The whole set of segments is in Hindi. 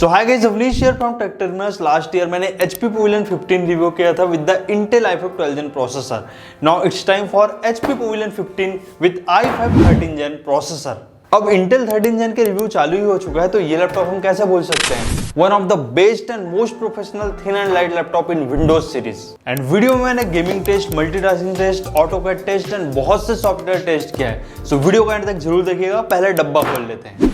So hi guys, Avnish here from tech terminals. Last year मैंने HP Pavilion 15 रिव्यू किया था with the Intel i5 12 Gen processor. Now it's time for HP Pavilion 15 with i5 13 Gen processor. अब Intel 13 Gen के रिव्यू चालू ही हो चुका है, तो ये लैपटॉप हम कैसे बोल सकते हैं one of the best and most professional thin and light laptop in Windows series. And video में मैंने gaming test, multitasking test, AutoCAD test and बहुत से सॉफ्टवेयर टेस्ट किया है। सो वीडियो का एंड तक जरूर देखिएगा। पहले डब्बा खोल लेते हैं।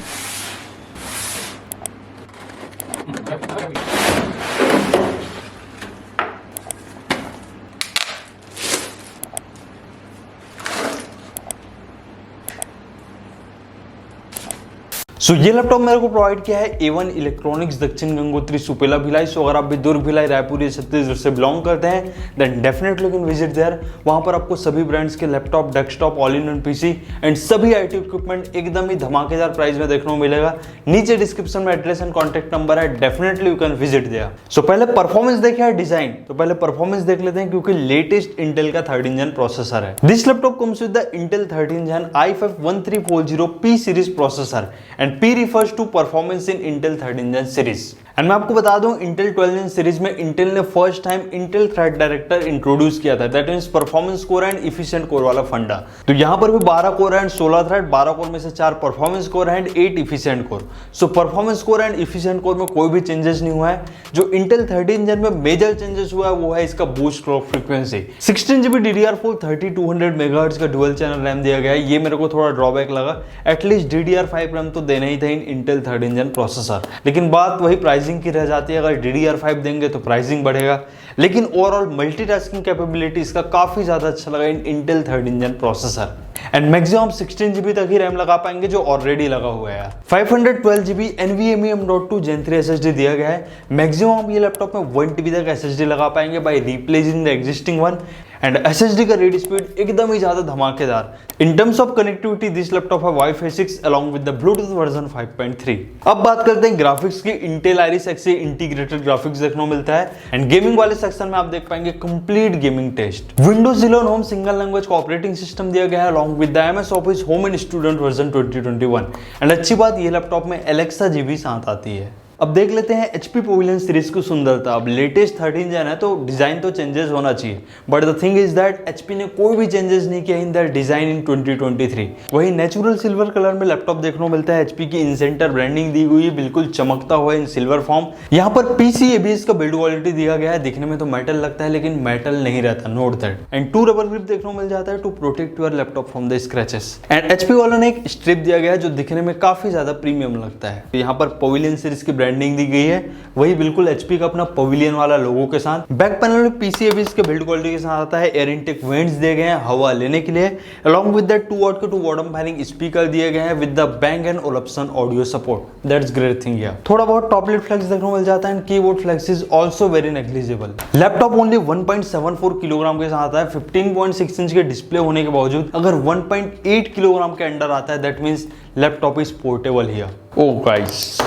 सो ये लैपटॉप मेरे को प्रोवाइड किया है A1 इलेक्ट्रॉनिक्स दक्षिण गंगोत्री सुपेला भिलाई। सो अगर आप भी दुर्ग भिलाई रायपुर या छत्तीसगढ़ से बिलोंग करते हैं then definitely can visit there. वहां पर आपको सभी ब्रांड्स के laptop, desktop, all in one PC and सभी IT इक्विपमेंट एकदम ही धमाकेदार प्राइस में देखने को मिलेगा। नीचे डिस्क्रिप्शन में एड्रेस एंड कॉन्टैक्ट नंबर है, definitely you can visit there. So पहले परफॉर्मेंस देखे है डिजाइन, तो पहले परफॉर्मेंस देख लेते हैं क्योंकि लेटेस्ट इंटेल का 13 Gen प्रोसेसर है। This laptop comes with the Intel 13 Gen i5 1340P series processor and P refers to performance in Intel 13 Gen series। And मैं आपको बता दूं Intel 12 Gen सीरीज में Intel ने first time Intel thread director introduce किया था, that means performance core and efficient core वाला फंडा। तो यहां पर भी 12 कोर एंड 16 थ्रेड, 12 कोर में से 4 performance core and 8 efficient core. So performance core and efficient core में कोई भी चेंजेस नहीं हुआ है। जो Intel 13 Gen में मेजर चेंजेस हुआ है वो है इसका boost clock frequency. 16GB DDR4 3200 megahertz का डुअल चैनल रैम दिया गया है। ये मेरे को थोड़ा ड्रॉबैक लगा, एटलीस्ट DDR5 रैम तो देना ही था इन Intel 13 Gen प्रोसेसर। लेकिन बात वही प्राइसिंग की रह जाती है, अगर DDR5 देंगे तो प्राइसिंग बढ़ेगा। लेकिन ओवरऑल मल्टीटास्किंग कैपेबिलिटी इसका काफी ज्यादा अच्छा लगा इन Intel 13 Gen processor. And maximum 16GB तक ही रैम लगा पाएंगे जो ऑलरेडी लगा हुआ है। 512GB NVMe M.2 Gen 3 SSD दिया गया है। मैक्सिमम ये लैपटॉप में 1TB तक SSD लगा पाएंगे by replacing the existing one. And SSD का रीड स्पीड एकदम ही ज्यादा धमाकेदार। In terms of connectivity this laptop है Wi-Fi 6 along with the Bluetooth version 5.3। अब बात करते हैं ग्राफिक्स की। Intel Iris Xe से इंटीग्रेटेड ग्राफिक्स देखने को मिलता है एंड गेमिंग वाले सेक्शन में आप देख पाएंगे complete gaming test. Windows 11 home single language का ऑपरेटिंग सिस्टम दिया गया है along with the MS Office home and student version 2021। And अच्छी बात ये लैपटॉप में Alexa जी भी साथ आती है। अब देख लेते हैं HP Pavilion सीरीज की सुंदरता। अब लेटेस्ट 13 Gen है तो डिजाइन तो चेंजेस होना चाहिए, but the thing is that HP ने कोई भी चेंजेस नहीं किया इन दैट डिजाइन इन 2023। वही नेचुरल सिल्वर कलर में लैपटॉप देखने को मिलता है। HP की इन सेंटर ब्रांडिंग दी हुई है, बिल्कुल चमकता हुआ इन सिल्वर फॉर्म। यहाँ पर PC ABS का बिल्ड क्वालिटी दिया गया है। दिखने में तो मेटल लगता है लेकिन मेटल नहीं रहता, note that. And 2 rubber grip देखने को मिल जाता है to protect your laptop from the scratches. And HP वालों ने एक स्ट्रिप दिया गया है जो दिखने में काफी ज्यादा प्रीमियम लगता है। यहाँ पर Pavilion सीरीज की ब्रांडिंग दी गई है, वही बिल्कुल HP का अपना पवेलियन वाला लोगो के साथ। बैक पैनल में PC ABS के बिल्ड क्वालिटी के साथ आता है। एयर इनटेक वेंट्स दिए गए हैं हवा लेने के लिए। अलॉन्ग विद दैट 2 वाट के 2 बॉटम फायरिंग स्पीकर दिए गए हैं with the Bang & Olufsen audio support. That's great thing here. थोड़ा बहुत टॉप लिट फ्लेक्स देखने को मिल जाता है and keyboard flex is also very negligible. Laptop only 1.74 kilogram के साथ आता है। 15.6 इंच के डिस्प्ले होने के बावजूद अगर 1.8 किलोग्राम के अंडर आता है that means laptop is portable here. Oh guys,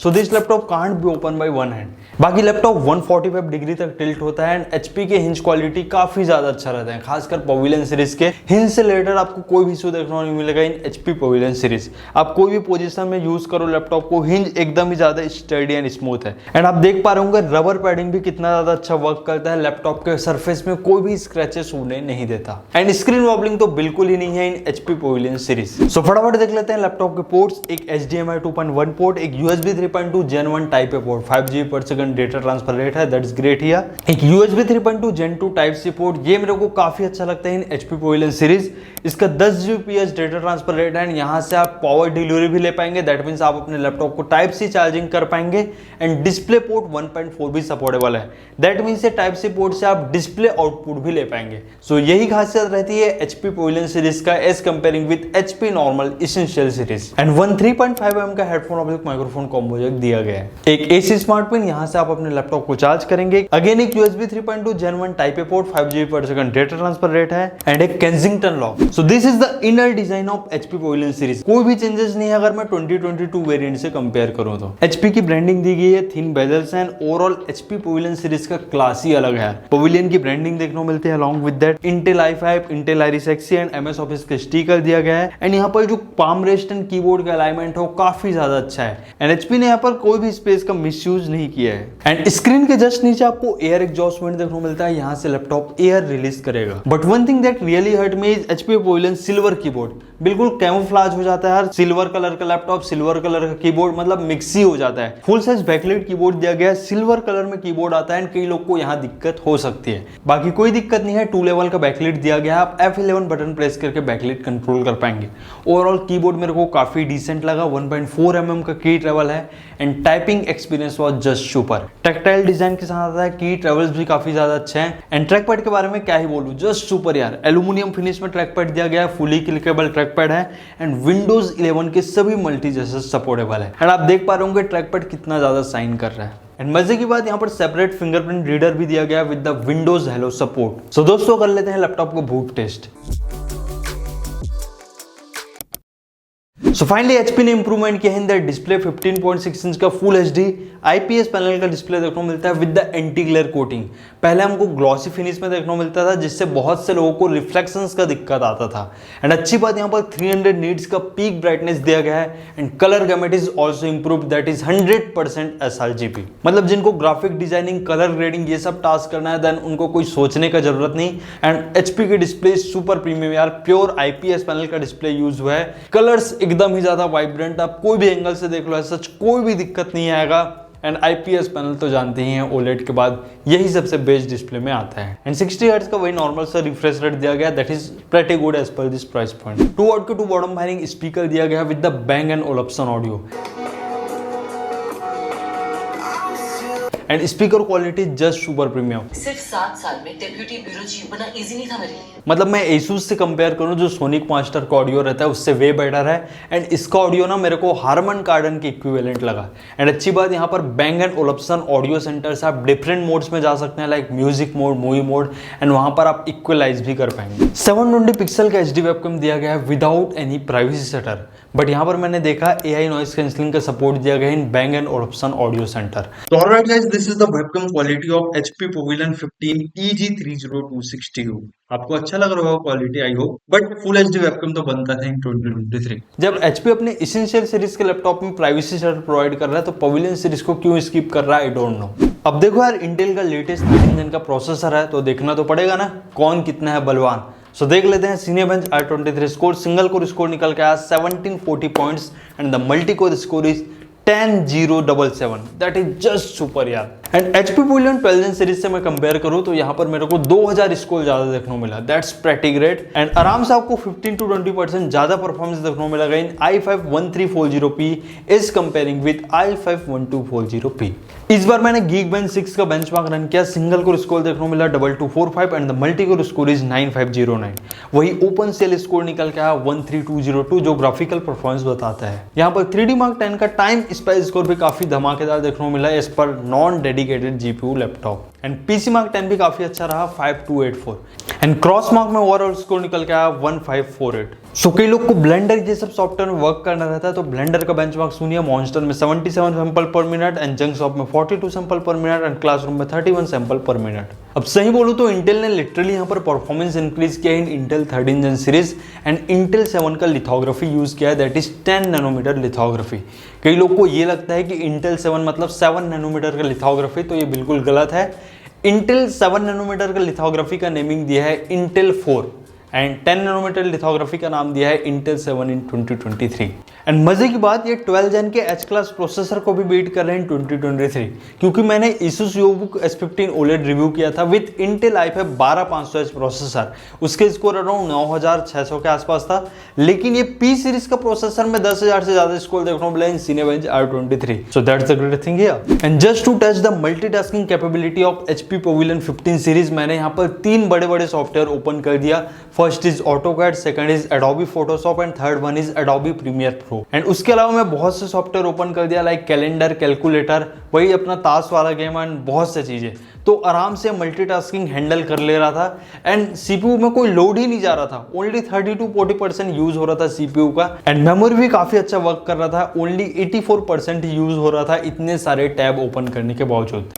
so this laptop can't be opened by one hand। बाकी लैपटॉप 145 डिग्री तक टिल्ट होता है एंड HP के हिंज क्वालिटी काफी ज्यादा अच्छा रहता है, खासकर Pavilion सीरीज के हिंज से रिलेटेड आपको कोई भी इशू देखने को नहीं मिलेगा इन HP Pavilion सीरीज। आप कोई भी पोजीशन में यूज करो लैपटॉप को, हिंज एकदम ही ज्यादा स्टडी एंड स्मूथ है। एंड आप देख पा रहे होंगे रबर पैडिंग भी कितना ज्यादा अच्छा वर्क करता है। लैपटॉप के सरफेस में कोई भी स्क्रैचेस होने नहीं देता एंड स्क्रीन वॉबलिंग तो बिल्कुल ही नहीं है इन HP Pavilion सीरीज। सो फटाफट देख लेते हैं लैपटॉप के पोर्ट्स। एक HDMI 2.1 पोर्ट, एक USB 3.2 Gen 1 type A port, 5GB per second data transfer rate है, दैट्स ग्रेट हियर। एक USB 3.2 Gen 2 type C port, ये मेरे को काफी अच्छा लगता है इन HP Pavilion सीरीज। इसका 10 Gbps डेटा ट्रांसफर रेट है एंड यहाँ से आप पावर डिलीवरी भी ले पाएंगे। दैट मींस आप अपने लैपटॉप को टाइप सी चार्जिंग कर पाएंगे एंड डिस्प्ले पोर्ट 1.4 भी सपोर्टेबल है। That means type C port से आप डिस्प्ले आउटपुट भी ले पाएंगे। सो यही खासियत रहती है HP Pavilion सीरीज का as comparing with HP normal essential series. And 3.5 mm का headphone object microphone combo jack दिया गया है। एक AC स्मार्ट पिन यहाँ से आप अपने लैपटॉप को चार्ज करेंगे। अगेन एक USB 3.2 Gen 1 type A port, 5 GB per second data transfer rate है एंड एक Kensington lock. So this is the inner design of HP pavilion series. कोई भी चेंजेस नहीं है अगर मैं 2022 वेरिएंट से कंपेयर करूं तो। HP की ब्रांडिंग दी गई है, thin bezels and overall HP pavilion series का क्लास ही अलग है। पवेलियन की ब्रांडिंग देखने को मिलती है, along with that Intel i5, Intel Iris Xe and MS office का स्टिकर दिया गया है। एंड यहाँ पर जो पाम रेस्ट एंड कीबोर्ड का अलाइनमेंट है वो काफी ज्यादा अच्छा है एंड HP ने यहाँ पर कोई भी स्पेस का मिसयूज नहीं किया है। एंड स्क्रीन के जस्ट नीचे आपको एयर एग्जॉस्ट वेंट देखने को मिलता है, यहाँ से लैपटॉप एयर रिलीज करेगा। But one thing that really hurt me is HP Pavilion silver keyboard. बिल्कुल कैमोफ्लेज हो जाता है हर सिल्वर कलर का लैपटॉप, सिल्वर कलर का कीबोर्ड, मतलब मिक्स ही हो जाता है। फुल साइज बैकलाइट कीबोर्ड दिया गया है, सिल्वर कलर में कीबोर्ड आता है एंड कई लोग को यहाँ दिक्कत हो सकती है। बाकी कोई दिक्कत नहीं है, 2 लेवल का बैकलाइट दिया गया है, आप F11 बटन प्रेस करके बैकलाइट कंट्रोल कर पाएंगे। ओवरऑल कीबोर्ड मेरे को काफी डिसेंट लगा, 1.4 mm का की ट्रेवल है and typing experience was just super. Tactile design के साथ आता है, की ट्रेवल्स भी काफी ज्यादा अच्छे हैं एंड ट्रैक पैड के बारे में क्या ही बोलूं, जस्ट सुपर यार। एल्यूमिनियम फिनिश में ट्रैक पैड दिया गया है, फुली क्लिकेबल ट्रैक पैड है एंड विंडोज 11 के सभी मल्टी जैसे सपोर्टेबल है एंड आप देख पा रहे होंगे ट्रैक पैड कितना ज्यादा साइन कर रहा है। एंड मजे की बात यहाँ पर सेपरेट फिंगरप्रिंट रीडर भी दिया गया with the Windows hello support. So दोस्तों कर लेते हैं लैपटॉप को boot test. So finally HP ने इंप्रूवमेंट किया है इन द डिस्प्ले। 15.6 इंच का फुल HD IPS पैनल का डिस्प्ले देखने को मिलता है with the anti glare coating. पहले हमको ग्लॉसी फिनिश में देखने को मिलता था जिससे बहुत से लोगों को रिफ्लेक्शंस का दिक्कत आता था एंड अच्छी बात यहाँ पर 300 नीट्स का पीक ब्राइटनेस दिया गया है and colour gamete is also improved, that is 100% sRGB। मतलब जिनको ग्राफिक डिजाइनिंग, कलर ग्रेडिंग ये सब टास्क करना है देन उनको कोई सोचने का जरूरत नहीं। एंड HP की डिस्प्ले सुपर प्रीमियम यार, प्योर IPS पैनल का डिस्प्ले यूज हुआ है, कलर्स एकदम ही ज्यादा वाइब्रेंट, आप कोई भी एंगल से देख लो सच कोई भी दिक्कत नहीं आएगा। एंड IPS पैनल तो जानते ही हैं OLED के बाद यही सबसे बेस्ट डिस्प्ले में आता है एंड 60 हर्ट्ज का वही नॉर्मल सा रिफ्रेश रेट दिया गया, that is pretty good as per this price point. 2 watt के 2 बॉटम फायरिंग स्पीकर दिया गया with the Bang & Olufsen audio and speaker quality just super premium. सिर्फ 7 साल में डेप्यूटी ब्यूरो चीफ बनना इजी नहीं था मेरे लिए। मतलब मैं Asus से कंपेयर करूं जो सोनिक मास्टर का ऑडियो रहता है उससे वे बेटर है एंड इसका ऑडियो ना मेरे को हारमन कार्डन के इक्विवेलेंट लगा। एंड अच्छी बात यहाँ पर Bang & Olufsen ऑडियो सेंटर से आप डिफरेंट मोड्स में जा सकते हैं like music mode, movie mode and वहां पर आप इक्वलाइज भी कर पाएंगे। 720 पिक्सल का HD वेबकैम दिया गया है without any privacy shutter, but यहाँ पर मैंने देखा AI नॉइस कैंसलिंग का सपोर्ट दिया गया इन Bang & Olufsen ऑडियो सेंटर। तो alright guys, this is the webcam quality of HP Pavilion 15 EG30260U। आपको अच्छा लग रहा होगा quality I hope, but full HD webcam तो बनता है इन 2023। जब HP अपने एसेंशियल सीरीज के लैपटॉप में प्राइवेसी शटर प्रोवाइड कर रहा है तो पवेलियन सीरीज को क्यों स्किप कर रहा है, आई डोंट नो। अब देखो यार, इंटेल का लेटेस्ट 13 जेन का प्रोसेसर है तो देखना तो पड़ेगा ना कौन कितना है बलवान। सो देख लेते हैं। Cinebench i23 score, single core score निकल के आया 1740 points and the multi core score is 10077, that is just super यार। And HP pavilion 12 gen series से मैं कंपेयर करूं तो यहाँ पर मेरे को 2000 स्कोर ज्यादा देखने को मिला, दैट्स प्रेटी ग्रेट एंड आराम से आपको 15 to 20% ज्यादा परफॉर्मेंस देखने को मिलेगा इन i5-1340p is comparing with i5-1240p। इस बार मैंने Geekbench 6 का बेंचमार्क रन किया, सिंगल कोर स्कोर देखने को मिला 2245 and the multi core score is 9509। वही ओपन सेल स्कोर निकल के आया 13202 जो ग्राफिकल परफॉर्मेंस बताता है। यहाँ पर 3D Mark 10 का टाइम स्पाइस स्कोर भी काफी धमाकेदार देखने को मिला as per non dedicated GPU laptop and PC Mark 10 भी काफी अच्छा रहा 5284 एंड क्रॉस मार्क में ओवरऑल स्कोर निकल के आया 1548। सो कई लोग को ब्लेंडर ये सब सॉफ्टवेयर में वर्क करना रहता है तो ब्लेंडर का बेंचमार्क सुनिए। मॉन्स्टर में 77 सैंपल पर मिनट एंड जंगशॉप में 42 सैंपल पर मिनट एंड क्लासरूम में 31 सैंपल पर मिनट। अब सही बोलूं तो इंटेल ने लिटरली यहाँ पर परफॉर्मेंस इंक्रीज किया in Intel 13 gen series and Intel 7 का लिथोग्राफी यूज किया है, दैट इज 10 नैनोमीटर लिथोग्राफी। कई लोग को ये लगता है कि इंटेल 7 मतलब 7 नैनोमीटर का लिथोग्राफी, तो ये बिल्कुल गलत है। इंटेल 7 नैनोमीटर का लिथोग्राफी का नेमिंग दिया है इंटेल 4 एंड 10 नैनोमीटर लिथोग्राफी का नाम दिया है इंटेल 7 इन 2023। एंड मजे की बात ये 12 जेन के H क्लास प्रोसेसर को भी बीट कर रहे हैं 2023, क्योंकि मैंने Asus EOSBook S15 OLED review किया था with Intel i5 12500H processor, उसके स्कोर अराउंड 9600 के आसपास था, लेकिन ये P सीरीज का प्रोसेसर में 10,000 से ज्यादा स्कोर देखने को मिला in Cinebench i23। So that's the great thing here. And just to touch the multitasking capability of HP Pavilion 15 series, मैंने यहाँ पर 3 बड़े बड़े सॉफ्टवेयर ओपन कर दिया। First is AutoCAD, second is Adobe Photoshop and third one is Adobe Premiere Pro। And उसके अलावा मैं बहुत से सॉफ्टवेयर ओपन कर दिया लाइक कैलेंडर, कैलकुलेटर, वही अपना ताश वाला गेम एंड बहुत से चीजें, तो आराम से मल्टीटास्किंग हैंडल कर ले रहा था। एंड सीपीयू में कोई लोड ही नहीं जा रहा था, ओनली 30-40% यूज हो रहा था सीपीयू का। एंड मेमोरी भी काफी अच्छा वर्क कर रहा था, ओनली 84% यूज हो रहा था इतने सारे टैब ओपन करने के बावजूद।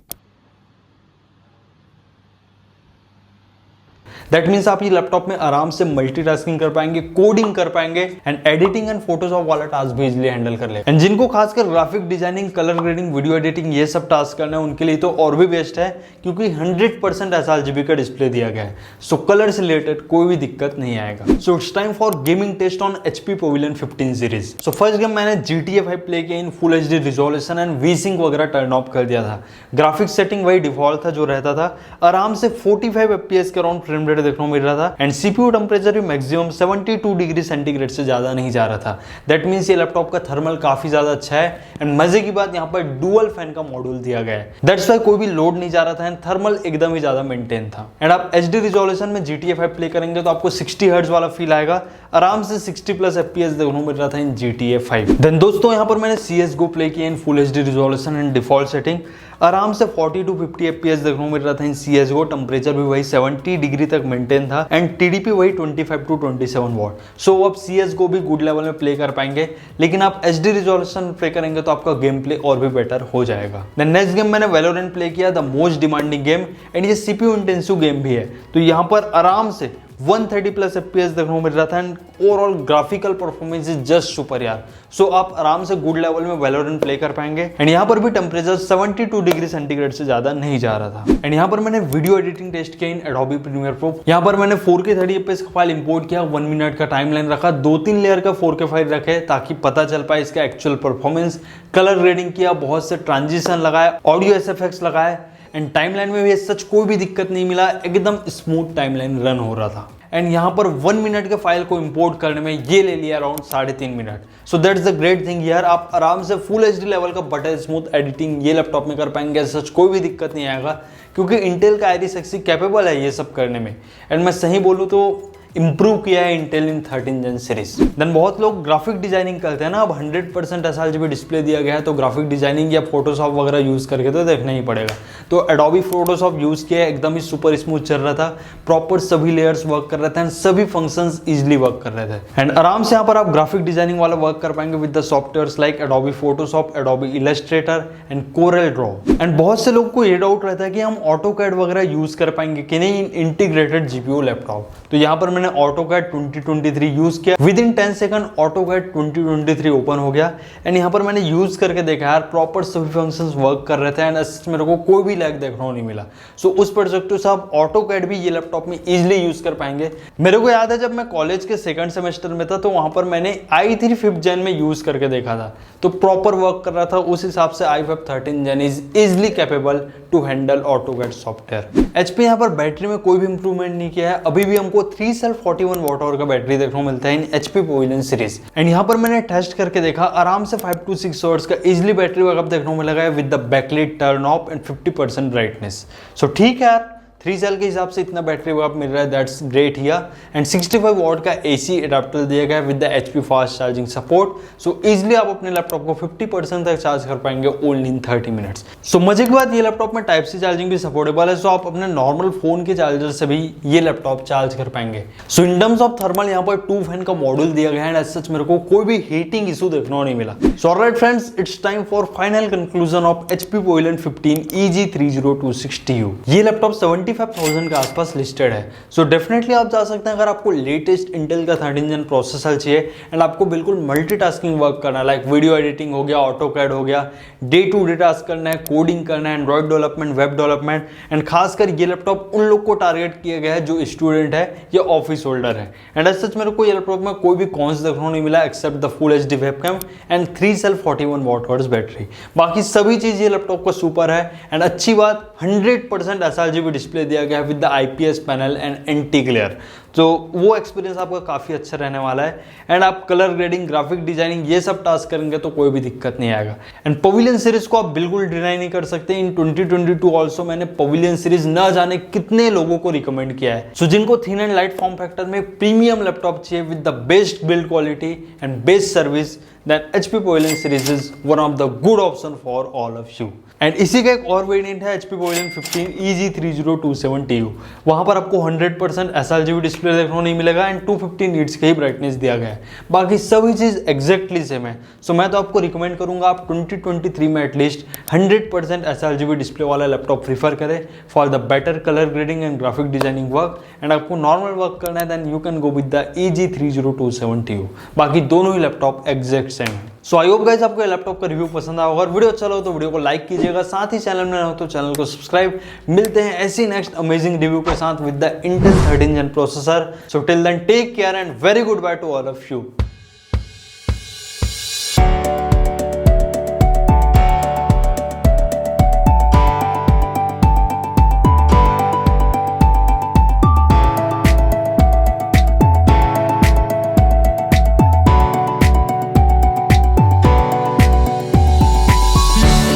दैट मीन्स आप ये लैपटॉप में आराम से मल्टीटास्किंग कर पाएंगे, कोडिंग कर पाएंगे एंड एडिटिंग एंड फोटोशॉप वाला टास्क भी इजीली हैंडल कर लेगा। एंड जिनको खासकर graphic designing, colour grading, video editing ये सब टास्क करना है उनके लिए तो और भी बेस्ट है, क्योंकि 100% sRGB का डिस्प्ले दिया गया है। सो कलर से रिलेटेड कोई भी दिक्कत नहीं आएगा। So it's time for gaming test on HP Pavilion 15 series. So first game मैंने GTA 5 प्ले किया in full HD resolution and V-Sync वगैरह टर्न ऑफ कर दिया था। ग्राफिक्स सेटिंग वही डिफॉल्ट था जो रहता था। आराम से 45 FPS के अराउंड फ्रेम रेट देखने को मिल रहा था एंड सीपीयू टेम्परेचर भी मैक्सिमम 72 डिग्री सेंटीग्रेड से ज्यादा नहीं जा रहा था। दैट मींस ये लैपटॉप का थर्मल काफी ज्यादा अच्छा है एंड मजे की बात यहाँ पर डुअल फैन का मॉड्यूल दिया गया है। दैट्स व्हाई कोई भी लोड नहीं जा रहा था एंड थर्मल एकदम ही ज्यादा मेंटेन था। एंड आप HD रिजोल्यूशन में GTA 5 प्ले करेंगे तो आपको 60 हर्ट्ज वाला फील आएगा। आराम से 60+ FPS देखने को मिल रहा था इन GTA 5। देन दोस्तों यहाँ पर मैंने CSGO प्ले किया in full HD resolution and default setting. आराम से 40-50 FPS देखने को मिल रहा था इन CSGO। टेम्परेचर भी वही 70 डिग्री तक मेंटेन था एंड TDP वही 25-27 वॉट। सो अब CSGO भी गुड लेवल में प्ले कर पाएंगे, लेकिन आप HD रिजोल्यूशन प्ले करेंगे तो आपका गेम प्ले और भी बेटर हो जाएगा। देन नेक्स्ट गेम मैंने Valorant प्ले किया, the most demanding game and ये CPU इंटेंसिव गेम भी है। तो यहाँ पर आराम से 130+ FPS देखने को मिल रहा था and overall graphical performance is just super यार। सो आप आराम से गुड लेवल में Valorant प्ले कर पाएंगे एंड यहाँ पर भी टेम्परेचर 72 डिग्री सेंटीग्रेड से ज्यादा नहीं जा रहा था। एंड यहाँ पर मैंने वीडियो एडिटिंग टेस्ट किया इन Adobe Premiere Pro। यहाँ पर मैंने 4K 30 FPS का फाइल इंपोर्ट किया, 1 मिनट का टाइमलाइन रखा, 2-3 लेयर का 4K फाइल रखे ताकि पता चल पाए इसका एक्चुअल परफॉर्मेंस। कलर ग्रेडिंग किया, बहुत से ट्रांजिशन लगाए, ऑडियो SFX लगाए एंड टाइमलाइन में भी सच कोई भी दिक्कत नहीं मिला, एकदम स्मूथ टाइमलाइन रन हो रहा था। एंड यहाँ पर 1 मिनट के फाइल को इंपोर्ट करने में ये ले लिया around 3.5 minute. So that's the great thing यार, आप आराम से फुल HD लेवल का बटर स्मूथ एडिटिंग ये लैपटॉप में कर पाएंगे, सच कोई भी दिक्कत नहीं आएगा, क्योंकि इंटेल का Iris Xe कैपेबल है ये सब करने में। एंड मैं सही बोलूँ तो इंप्रूव किया है इंटेल इन 13 Gen सीरीज। देन बहुत लोग ग्राफिक डिजाइनिंग करते हैं ना, अब 100% sRGB डिस्प्ले दिया गया है तो ग्राफिक डिजाइनिंग या फोटोशॉप वगैरह यूज करके तो देखना ही पड़ेगा। तो Adobe Photoshop यूज किया है, एकदम ही सुपर स्मूथ चल रहा था, प्रॉपर सभी लेयर्स वर्क कर रहे थे एंड सभी फंक्शंस इजीली वर्क कर रहे थे। एंड आराम से यहाँ पर आप ग्राफिक डिजाइनिंग वाला वर्क कर पाएंगे with the softwares like Adobe Photoshop, Adobe Illustrator and Corel Draw। And बहुत से लोग को ये डाउट रहता है कि हम AutoCAD वगैरह यूज कर पाएंगे कि नहीं इन इंटीग्रेटेड GPU लैपटॉप। तो यहाँ पर मैंने AutoCAD 2023 यूज किया, with in 10 second AutoCAD 2023 open हो गया एंड यहाँ पर मैंने यूज करके देखा यार प्रॉपर सभी फंक्शंस वर्क कर रहे थे एंड मेरे को कोई भी लैग देखने को नहीं मिला। सो उस परस्पेक्टिव से आप AutoCAD भी ये लैपटॉप में इजीली यूज कर पाएंगे। मेरे को याद है जब मैं कॉलेज के सेकंड सेमेस्टर में था तो वहां पर मैंने i3 5th Gen में यूज करके देखा था, तो प्रॉपर वर्क कर रहा था। उस हिसाब से i5 13 Gen is easily capable to handle AutoCAD software. HP यहाँ पर बैटरी में कोई भी इंप्रूवमेंट नहीं किया है, अभी भी हमको 3 सेल 41 वॉट आवर का बैटरी देखने को मिलता है इन HP Pavilion सीरीज। एंड यहाँ पर मैंने टेस्ट करके देखा, आराम से 5 to 6 आवर्स का इजिली बैटरी बैकअप देखने को मिलेगा with the backlight turn off and 50% brightness. So ठीक है यार, 3 सेल के हिसाब से इतना बैटरी बैकअप मिल रहा है, that's great here. And 65 what का AC एडाप्टर दिया गया है with the HP fast charging support. So easily आप अपने लैपटॉप को 50% तक चार्ज कर पाएंगे ओनली इन 30 मिनट्स। सो मजे की बात ये लैपटॉप में टाइप सी चार्जिंग भी सपोर्टेबल है, सो आप अपने नॉर्मल फोन के चार्जर से भी ये लैपटॉप चार्ज कर पाएंगे। सो इन टर्म्स ऑफ थर्मल यहाँ पर 2 फैन का मॉड्यूल दिया गया है एंड एज सच मेरे को कोई भी हीटिंग इशू देखने को नहीं मिला। So alright friends, it's time for final conclusion of HP Pavilion 15 EG30260U। ये लैपटॉप 75,000 के आसपास लिस्टेड है। सो डेफिनेटली आप जा सकते हैं अगर आपको लेटेस्ट इंटेल का 13 Gen प्रोसेसर चाहिए एंड आपको बिल्कुल मल्टीटास्किंग वर्क करना है, लाइक वीडियो एडिटिंग हो गया, AutoCAD हो गया, डे टू डे टास्क करना है, कोडिंग करना है, Android development, web development. And खासकर ये लैपटॉप उन लोग को टारगेट किया गया है जो स्टूडेंट है या ऑफिस होल्डर है। एंड एज सच मेरे को ये लैपटॉप में कोई भी कॉन्स देखने को नहीं मिला except the full HD webcam and 3 cell 41 watt hours battery. बाकी सभी चीज ये लैपटॉप का सुपर है। एंड अच्छी बात 100% sRGB डिस्प्ले दिया गया है with the IPS panel and anti glare, तो वो एक्सपीरियंस आपका काफ़ी अच्छा रहने वाला है। एंड आप कलर ग्रेडिंग, ग्राफिक डिजाइनिंग ये सब टास्क करेंगे तो कोई भी दिक्कत नहीं आएगा। एंड पवेलियन सीरीज को आप बिल्कुल डिनाई नहीं कर सकते। इन 2022 ऑल्सो मैंने पवेलियन सीरीज न जाने कितने लोगों को रिकमेंड किया है। सो जिनको thin and light form factor में प्रीमियम लैपटॉप चाहिए with the best build quality and best service, then HP Pavilion series is one of the good option for all of you। And इसी का एक और वेरिएंट है HP Pavilion 15 EG3027TU। वहां पर आपको 100% sRGB डिस्प्ले देखने को नहीं मिलेगा एंड 250 नीट्स का ही ब्राइटनेस दिया गया है, बाकी सभी चीज एग्जैक्टली सेम है। सो मैं तो आपको रिकमेंड करूंगा आप 2023 में एटलीस्ट 100% sRGB डिस्प्ले वाला लैपटॉप प्रीफर करें for the better colour grading and graphic designing work. And आपको नॉर्मल वर्क करना है then you can go with the EG3027TU। बाकी दोनों ही लैपटॉप एग्जैक्ट सेम है। सो आई होप गाइस आपको ये लैपटॉप का रिव्यू पसंद आया। अगर वीडियो अच्छा लगा तो वीडियो को लाइक कीजिएगा, साथ ही चैनल में नए हो तो चैनल को सब्सक्राइब। मिलते हैं ऐसी नेक्स्ट अमेजिंग रिव्यू के साथ with the Intel 13 Gen processor. So till then take care and very goodbye to all of you.